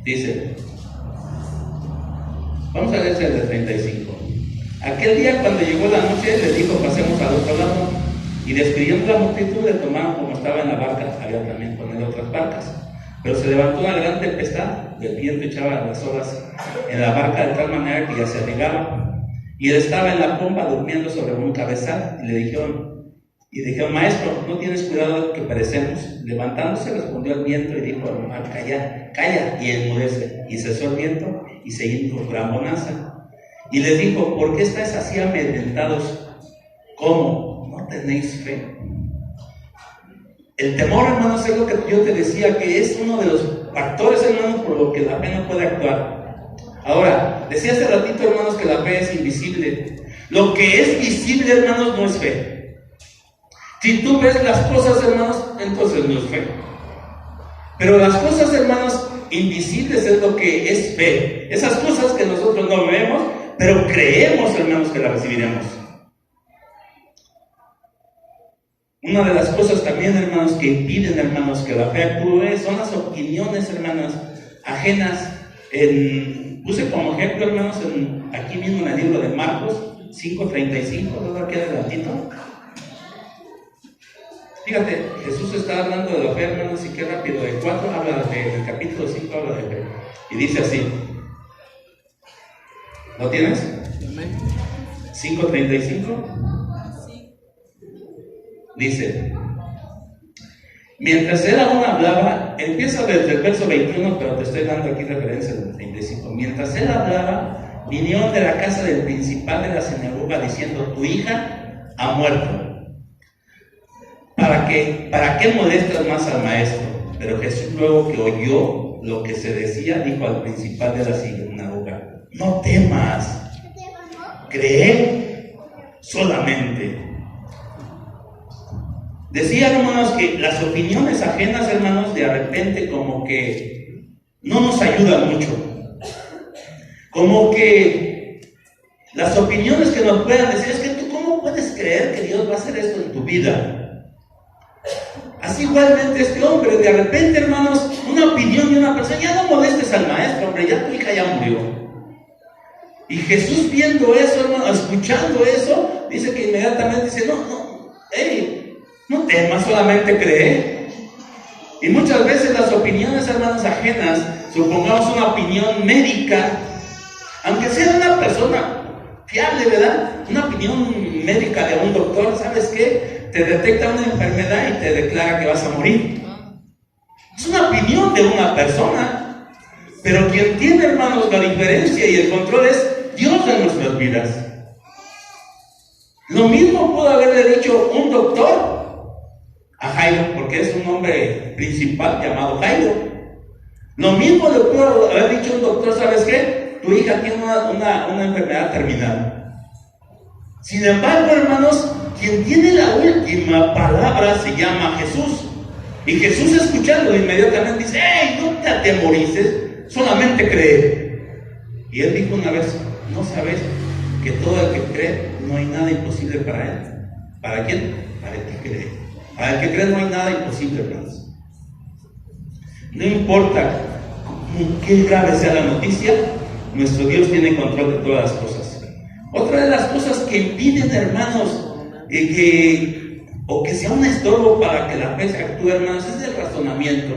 Dice. Vamos a leer el 35. Aquel día, cuando llegó la noche, les dijo, pasemos al otro lado. Y despidiendo la multitud, le tomaron como estaba en la barca. Había también con él otras barcas. Pero se levantó una gran tempestad, el viento echaba las olas en la barca de tal manera que ya se anegaba. Y él estaba en la pompa durmiendo sobre un cabezal. Y le dijeron, maestro, ¿no tienes cuidado que perecemos? Levantándose respondió al viento y dijo al mar, calla, calla, y enmudece. Y cesó el viento y se hizo gran bonanza. Y les dijo, ¿por qué estáis así amedrentados? ¿Cómo? ¿No tenéis fe? El temor, hermanos, es lo que yo te decía, que es uno de los factores, hermanos, por lo que la fe no puede actuar. Ahora, decía hace ratito, hermanos, que la fe es invisible. Lo que es visible, hermanos, no es fe. Si tú ves las cosas, hermanos, entonces no es fe. Pero las cosas, hermanos, invisibles es lo que es fe. Esas cosas que nosotros no vemos, pero creemos, hermanos, que las recibiremos. Una de las cosas también, hermanos, que impiden, hermanos, que la fe actúe son las opiniones, hermanos, ajenas. Puse como ejemplo, hermanos, aquí mismo en el libro de Marcos 5:35, todo aquí adelantito. Fíjate, Jesús está hablando de la fe, hermanos, y qué rápido. El 4 habla de fe, el capítulo 5 habla de fe. Y dice así, ¿Lo tienes? 5:35. Dice, mientras él aún hablaba, empieza desde el verso 21, pero te estoy dando aquí referencia del 35. Mientras él hablaba, vinieron de la casa del principal de la sinagoga diciendo, tu hija ha muerto. ¿Para qué molestas más al maestro? Pero Jesús, luego que oyó lo que se decía, dijo al principal de la sinagoga, no temas, cree solamente. Decía, hermanos, que las opiniones ajenas, hermanos, de repente como que no nos ayudan mucho. Como que las opiniones que nos puedan decir, es que tú cómo puedes creer que Dios va a hacer esto en tu vida. Así igualmente este hombre, de repente, hermanos, una opinión de una persona, ya no molestes al maestro, hombre, ya tu hija ya murió. Y Jesús viendo eso, hermano, escuchando eso, dice que inmediatamente dice, no temas, solamente cree. Y muchas veces las opiniones, hermanos, ajenas, supongamos una opinión médica, aunque sea una persona fiable, ¿verdad? Una opinión médica de un doctor, ¿sabes qué? Te detecta una enfermedad y te declara que vas a morir. Es una opinión de una persona, pero quien tiene, hermanos, la diferencia y el control es Dios en nuestras vidas. Lo mismo pudo haberle dicho un doctor a Jairo, porque es un hombre principal llamado Jairo. Lo mismo le pudo haber dicho un doctor, ¿sabes qué? Tu hija tiene una enfermedad terminal. Sin embargo, hermanos, quien tiene la última palabra se llama Jesús. Y Jesús, escuchando inmediatamente, dice, ¡hey, no te atemorices, solamente cree! Y él dijo una vez, ¿no sabes que todo el que cree, no hay nada imposible para él? ¿Para quién? Para el que cree. Para el que cree no hay nada imposible, hermanos. No importa qué grave sea la noticia, nuestro Dios tiene control de todas las cosas. Otra de las cosas que impiden, hermanos, que sea un estorbo para que la fe se actúe, hermanos, es el razonamiento.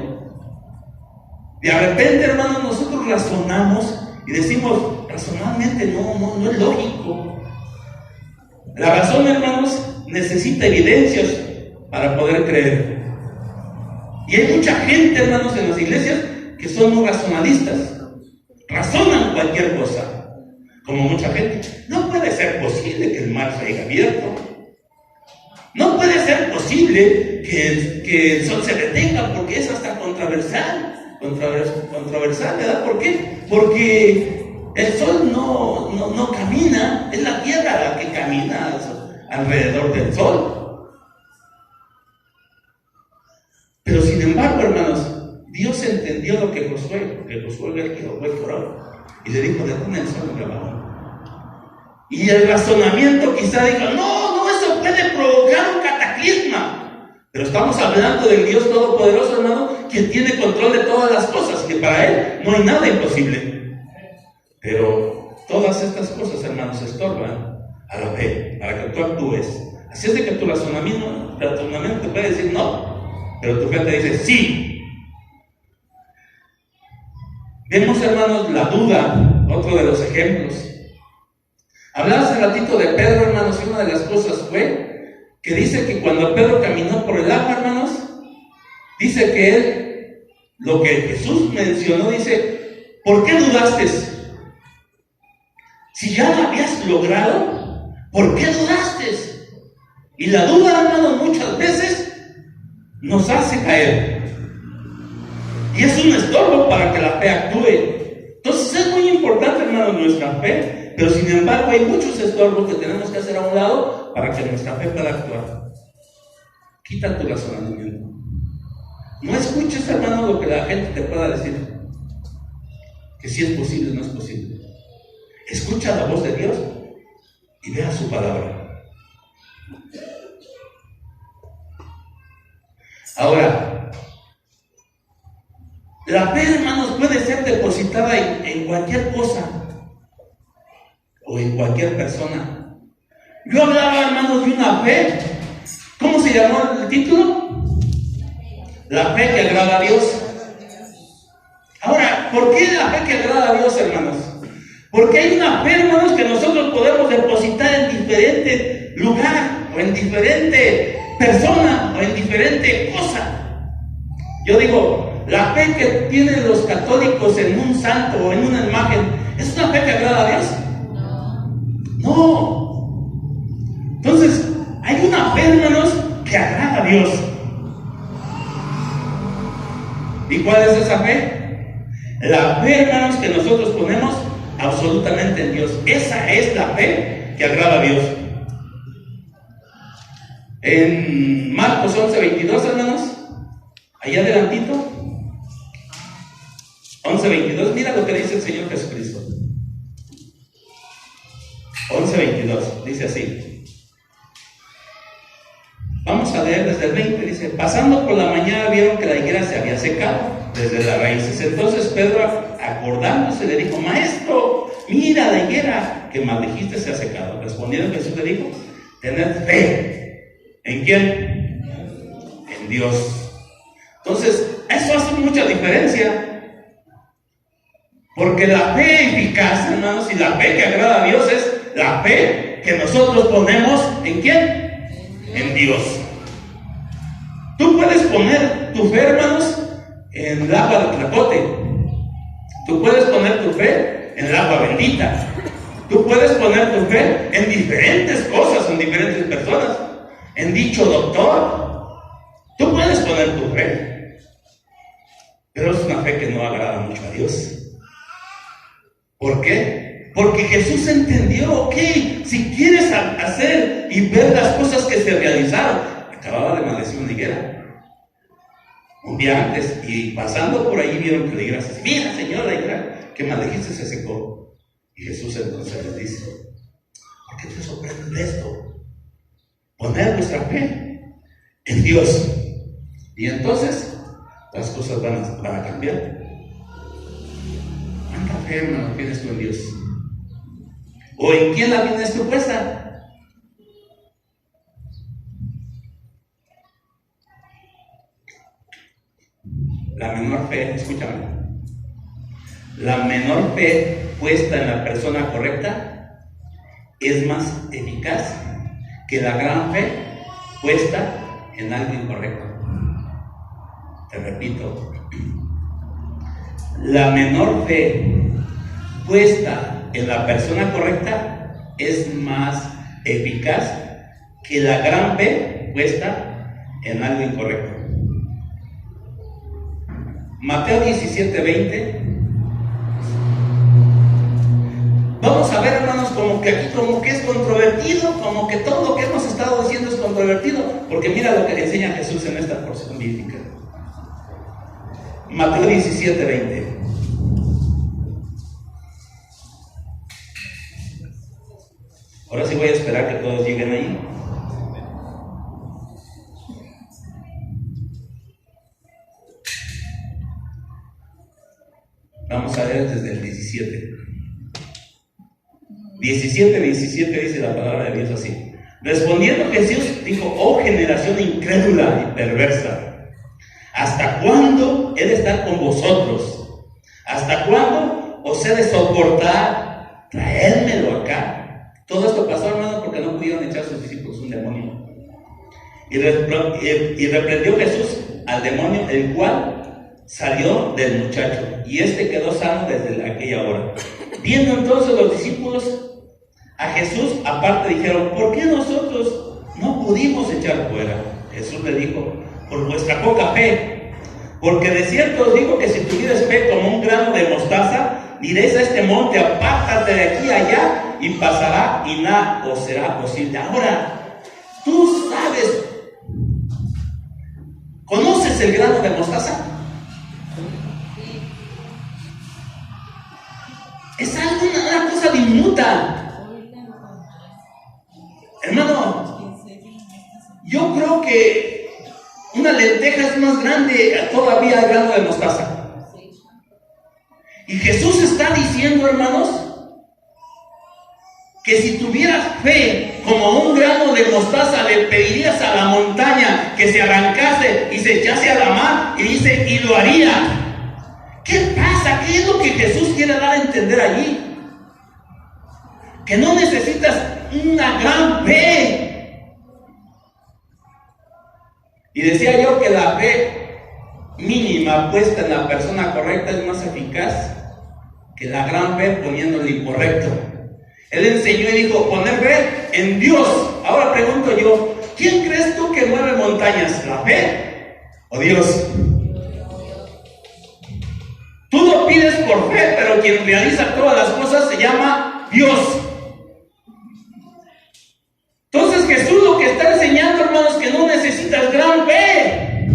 De repente, hermanos, nosotros razonamos y decimos, racionalmente no es lógico. La razón, hermanos, necesita evidencias para poder creer. Y hay mucha gente, hermanos, en las iglesias que son muy racionalistas. Razonan cualquier cosa. Como mucha gente. No puede ser posible que el mar se haya abierto. No puede ser posible que el sol se detenga, porque es hasta controversial, ¿verdad? ¿Por qué? Porque el sol no camina, es la tierra la que camina alrededor del sol. Pero sin embargo, hermanos, Dios entendió lo que Josué, porque Josué era el que oró, y le dijo, detén el sol en abajo. Y el razonamiento quizá dijo, no, eso puede provocar un cataclisma. Pero estamos hablando del Dios Todopoderoso, hermano, quien tiene control de todas las cosas, que para Él no hay nada imposible. Pero todas estas cosas, hermanos, estorban a la fe, para que tú actúes. Así es de que tu razonamiento te puede decir no, pero tu fe te dice sí. Vemos, hermanos, la duda, otro de los ejemplos. Hablaba hace ratito de Pedro, hermanos, y una de las cosas fue que dice que cuando Pedro caminó por el agua, hermanos, dice que él, lo que Jesús mencionó, dice, ¿por qué dudaste? Si ya lo habías logrado, ¿por qué dudaste? Y la duda, hermanos, muchas veces nos hace caer. Y es un estorbo para que la fe actúe. Entonces es muy importante, hermanos, nuestra fe. Pero sin embargo hay muchos estorbos que tenemos que hacer a un lado para que nuestra fe pueda actuar. Quita tu razonamiento. No escuches, hermano, lo que la gente te pueda decir. Que si es posible o no es posible. Escucha la voz de Dios y vea su palabra. Ahora, la fe, hermanos, puede ser depositada en cualquier cosa o en cualquier persona. Yo hablaba, hermanos, de una fe. ¿Cómo se llamó el título? La fe que agrada a Dios. Ahora, ¿por qué la fe que agrada a Dios, hermanos? Porque hay una fe, hermanos, que nosotros podemos depositar en diferente lugar, o en diferente persona, o en diferente cosa. Yo digo, la fe que tienen los católicos en un santo o en una imagen, ¿es una fe que agrada a Dios? No. Entonces, hay una fe, hermanos, que agrada a Dios. ¿Y cuál es esa fe? La fe, hermanos, que nosotros ponemos absolutamente en Dios. Esa es la fe que agrada a Dios. En Marcos 11:22, hermanos, allá adelantito, 11:22, mira lo que dice el Señor Jesucristo. 11:22, dice así. Vamos a leer desde el 20, dice: pasando por la mañana vieron que la higuera se había secado desde las raíces. Entonces Pedro, acordándose, le dijo: Maestro, mira la higuera que maldijiste se ha secado. Respondiendo Jesús le dijo: tened fe. ¿En quién? En Dios. Entonces, eso hace mucha diferencia. Porque la fe eficaz, hermanos, y la fe que agrada a Dios es la fe que nosotros ponemos ¿en quién? En Dios. Tú puedes poner tu fe, hermanos, en el agua de tlacote. Tú puedes poner tu fe en el agua bendita. Tú puedes poner tu fe en diferentes cosas, en diferentes personas. En dicho doctor. Tú puedes poner tu fe. Pero es una fe que no agrada mucho a Dios. ¿Por qué? Porque Jesús entendió, ok, si quieres hacer y ver las cosas que se realizaron. Acababa de maldecir una higuera un día antes, y pasando por ahí vieron que la higuera se secó. Mira, Señor, la higuera que maldijiste se secó. Y Jesús entonces les dice: ¿por qué te sorprende de esto? Poner vuestra fe en Dios. Y entonces las cosas van a cambiar. ¿Cuánta fe, hermano, tienes tú en Dios? ¿O en quién la tienes tú puesta? La menor fe, escúchame, la menor fe puesta en la persona correcta es más eficaz que la gran fe puesta en algo incorrecto. Te repito, la menor fe puesta en la persona correcta es más eficaz que la gran fe puesta en algo incorrecto. Mateo 17:20. Vamos a ver, hermanos, como que aquí como que es controvertido, como que todo lo que hemos estado diciendo es controvertido, porque mira lo que le enseña Jesús en esta porción bíblica. Mateo 17:20. Ahora sí voy a esperar que todos lleguen ahí. Vamos a ver desde el 17. 17 dice la palabra de Dios así. Respondiendo Jesús dijo: oh generación incrédula y perversa, ¿hasta cuándo he de estar con vosotros? ¿Hasta cuándo os he de soportar? Traédmelo acá. Todo esto pasó, hermano, porque no pudieron echar a sus discípulos un demonio. Y reprendió Jesús al demonio, el cual salió del muchacho, y éste quedó sano desde aquella hora. Viendo entonces los discípulos a Jesús aparte, dijeron: ¿por qué nosotros no pudimos echar fuera? Jesús le dijo: por vuestra poca fe. Porque de cierto os digo que si tuvierais fe como un grano de mostaza, diréis a este monte: apártate de aquí a allá, y pasará, y nada os será posible. Ahora, tú sabes, ¿conoces el grano de mostaza? Es algo, una cosa diminuta. Hermano, yo creo que una lenteja es más grande todavía el grano de mostaza. Y Jesús está diciendo, hermanos, que si tuvieras fe como un grano de mostaza, le pedirías a la montaña que se arrancase y se echase a la mar, y dice, y lo haría. ¿Qué pasa? ¿Qué es lo que Jesús quiere dar a entender allí? que no necesitas una gran fe. Y decía yo que la fe mínima puesta en la persona correcta es más eficaz que la gran fe poniendo el incorrecto. Él enseñó y dijo, poner fe en Dios. Ahora pregunto yo, ¿quién crees tú que mueve montañas? ¿La fe o Dios? Tú lo pides por fe, pero quien realiza todas las cosas se llama Dios. Entonces Jesús lo que está enseñando, hermanos, que no necesitas gran fe.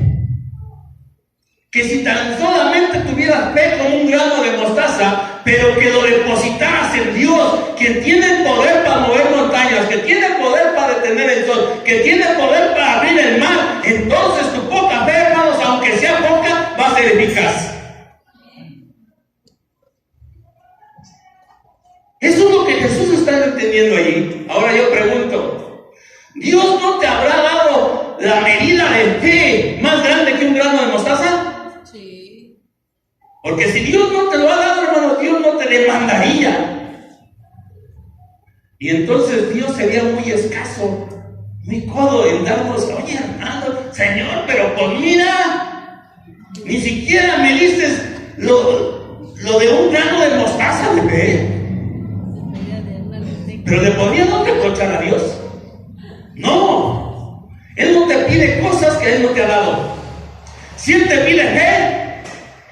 Que si tan solamente tuvieras fe como un grano de mostaza, pero que lo depositaras en Dios, que tiene poder para mover montañas, que tiene poder para detener el sol, que tiene poder para abrir el mar, entonces tu poca fe, hermanos, aunque sea poca, va a ser eficaz. Eso es lo que Jesús está entendiendo allí. Ahora yo pregunto, ¿Dios no te habrá dado la medida de fe más grande que un grano de mostaza? Sí. Porque si Dios no te lo ha dado, hermano, Dios no te demandaría. Y entonces Dios sería muy escaso, muy codo en darnos, oye hermano, Señor, pero pues mira, ni siquiera me dices lo de un grano de mostaza de fe. Pero le podríamos reprochar a Dios. No, Él no te pide cosas que Él no te ha dado. Si Él te pide fe,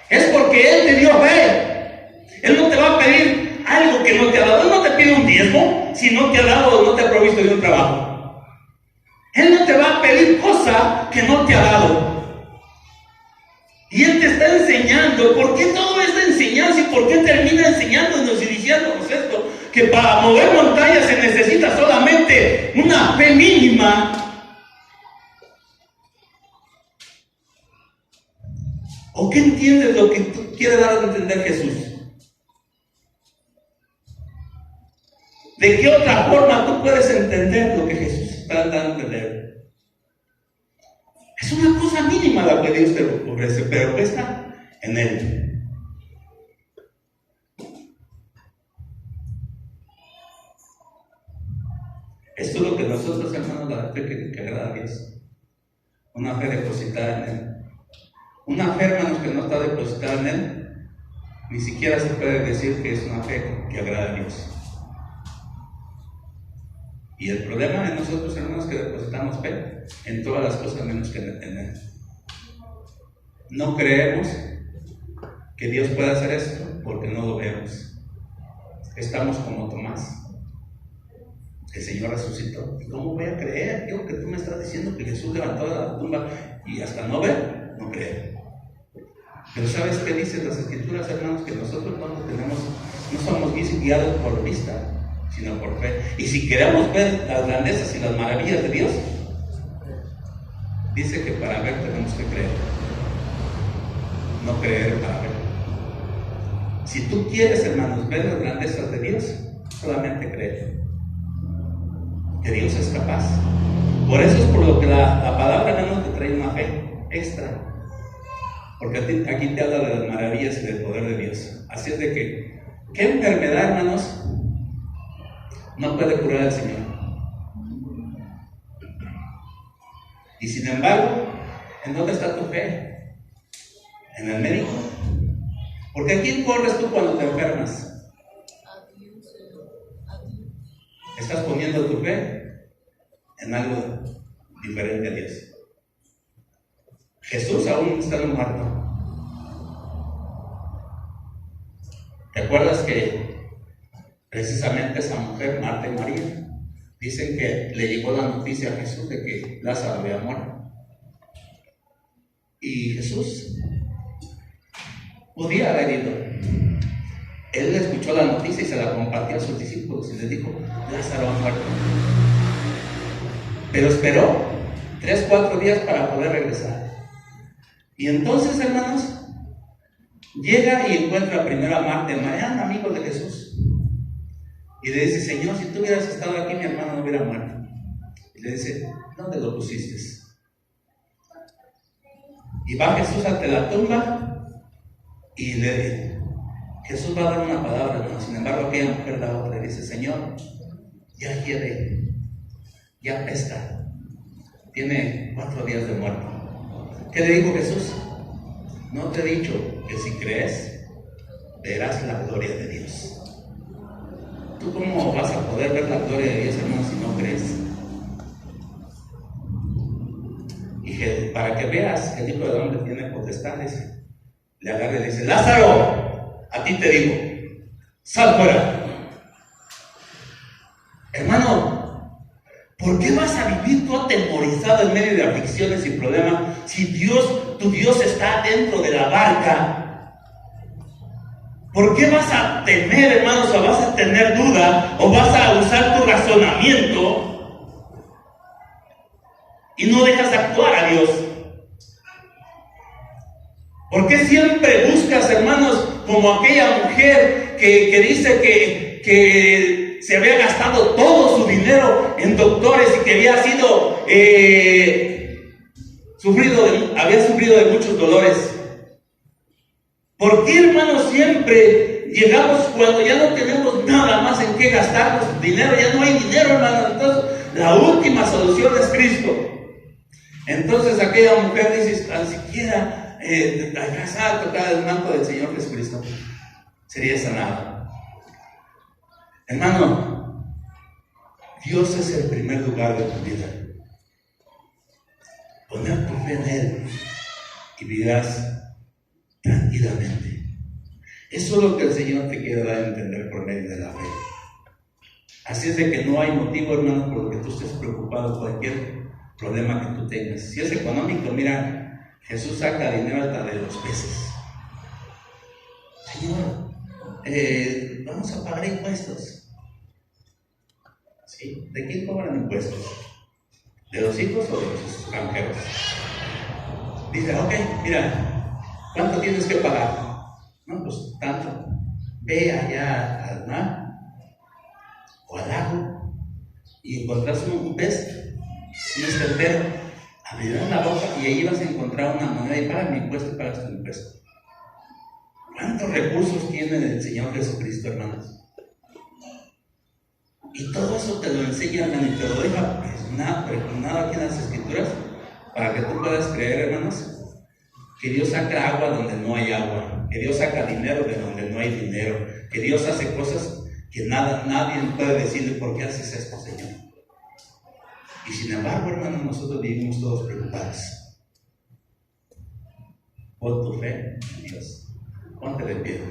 es porque Él te dio fe. Él no te va a pedir algo que no te ha dado. Él no te pide un diezmo si no te ha dado o no te ha provisto de un trabajo. Él no te va a pedir cosa que no te ha dado. Y Él te está enseñando. ¿Por qué toda esta enseñanza y por qué termina enseñándonos y diciéndonos esto? Que para mover montañas se necesita solamente una fe mínima. ¿O qué entiendes lo que tú quieres dar a entender Jesús? ¿De qué otra forma tú puedes entender lo que Jesús está dando a entender? Es una cosa mínima la que Dios te ofrece, pero está en Él. Esto es lo que nosotros, hermanos, la fe que agrada a Dios. Una fe depositada en Él. Una fe, hermanos, que no está depositada en Él, ni siquiera se puede decir que es una fe que agrada a Dios. Y el problema de nosotros, hermanos, es que depositamos fe en todas las cosas menos que en Él. No creemos que Dios pueda hacer esto porque no lo vemos. Estamos como Tomás. El Señor resucitó. ¿Cómo voy a creer? Digo que tú me estás diciendo que Jesús levantó de la tumba y hasta no ver, no creo. Pero ¿sabes qué dicen las Escrituras, hermanos? Que nosotros no somos guiados por vista, sino por fe. Y si queremos ver las grandezas y las maravillas de Dios, dice que para ver tenemos que creer. No creer para ver. Si tú quieres, hermanos, ver las grandezas de Dios, solamente creer que Dios es capaz. Por eso es por lo que la palabra, hermanos, te trae una fe extra. Porque aquí te habla de las maravillas y del poder de Dios. Así es de que, ¿qué enfermedad, hermanos, no puede curar al Señor? Y sin embargo, ¿en dónde está tu fe? ¿En el médico? Porque ¿a quién corres tú cuando te enfermas? Estás poniendo tu fe en algo diferente a Dios. Jesús aún está muerto. ¿Te acuerdas que precisamente esa mujer, Marta y María, dicen que le llegó la noticia a Jesús de que Lázaro había muerto? Y Jesús podía haber ido. Él escuchó la noticia y se la compartió a sus discípulos y les dijo: Lázaro ha muerto. Pero esperó 3-4 días para poder regresar. Y entonces, hermanos, llega y encuentra primero a Marta y María, eran amigos de Jesús. Y le dice: Señor, si tú hubieras estado aquí, mi hermano no hubiera muerto. Y le dice: ¿dónde lo pusiste? Y va Jesús ante la tumba y le Jesús va a dar una palabra, hermano. Sin embargo, aquella mujer da otra y dice: Señor, ya hiede, ya pesca, tiene 4 días de muerto. ¿Qué le dijo Jesús? No te he dicho que si crees, verás la gloria de Dios. ¿Tú cómo vas a poder ver la gloria de Dios, hermano, si no crees? Y que para que veas que el Hijo del Hombre tiene potestades, le agarra y le dice: Lázaro, a ti te digo, sal fuera. Hermano, ¿por qué vas a vivir tú atemorizado en medio de aflicciones y problemas si tu Dios está dentro de la barca? ¿Por qué vas a temer, hermanos, o vas a tener duda, o vas a usar tu razonamiento y no dejas actuar a Dios? ¿Por qué siempre buscas, hermanos, como aquella mujer que dice que se había gastado todo su dinero en doctores y que había sido había sufrido de muchos dolores? ¿Por qué, hermanos, siempre llegamos cuando ya no tenemos nada más en qué gastarnos dinero? Ya no hay dinero, hermanos. Entonces, la última solución es Cristo. Entonces, aquella mujer dice: tan siquiera alcanzar a tocar el manto del Señor Jesucristo, sería sanado. Hermano, Dios es el primer lugar de tu vida. Poner tu fe en Él y vivirás tranquilamente. Eso es lo que el Señor te quiere dar a entender por medio de la fe. Así es de que no hay motivo, hermano, por lo que tú estés preocupado, cualquier problema que tú tengas. Si es económico, mira, Jesús saca dinero hasta de los peces. Señor, vamos a pagar impuestos. ¿Sí? ¿De quién cobran impuestos? ¿De los hijos o de los extranjeros? Dice: ok, mira, ¿cuánto tienes que pagar? No, pues tanto. Ve allá al mar o al lago y encontrás un pez, un estertero, abrirán la boca y ahí vas a encontrar una moneda y pagas mi impuesto y pagas tu impuesto. ¿Cuántos recursos tiene el Señor Jesucristo, hermanos? Y todo eso te lo enseña, hermano, y te lo deja pregonado aquí en las Escrituras para que tú puedas creer, hermanos, que Dios saca agua donde no hay agua, que Dios saca dinero de donde no hay dinero, que Dios hace cosas que nadie puede decirle: ¿por qué haces esto, Señor? Y sin embargo, hermanos, nosotros vivimos todos preocupados. Pon tu fe en Dios. Ponte de pie.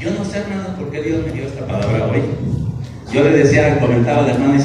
Yo no sé, hermanos, por qué Dios me dio esta palabra hoy. Yo le decía, comentaba al hermano